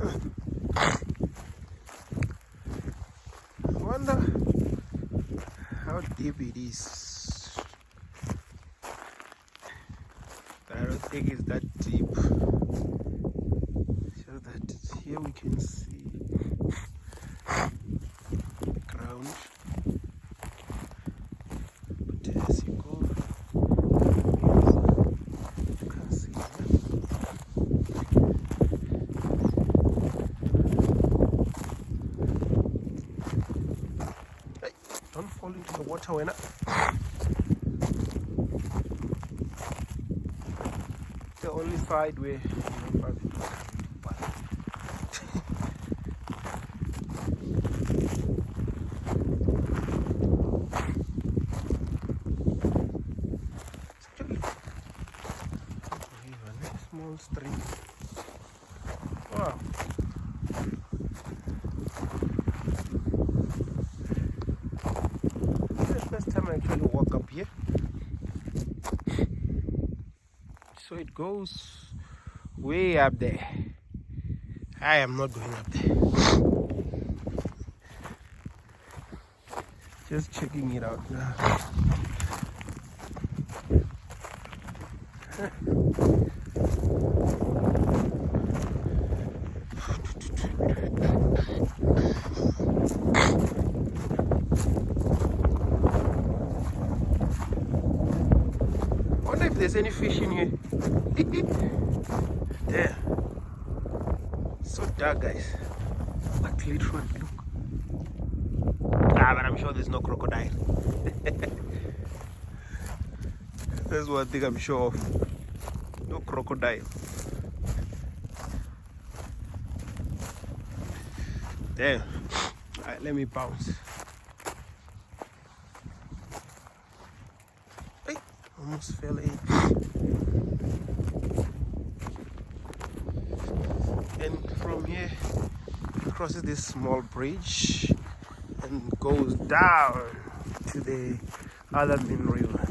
I wonder how deep it is. I don't think it's that deep. So that here we can see the ground. But as you go, you can see Hey, don't fall into the water when the only side where small stream. Wow. This is the first time I actually walk up here. So it goes way up there. I am not going up there. Just checking it out now. I wonder if there's any fish in here. There. So dark, guys. But literally, look. But I'm sure there's no crocodile. That's one thing I'm sure of. No crocodile. There. Alright, let me bounce. Hey, almost fell in. And from here, it crosses this small bridge and goes down to the other main river.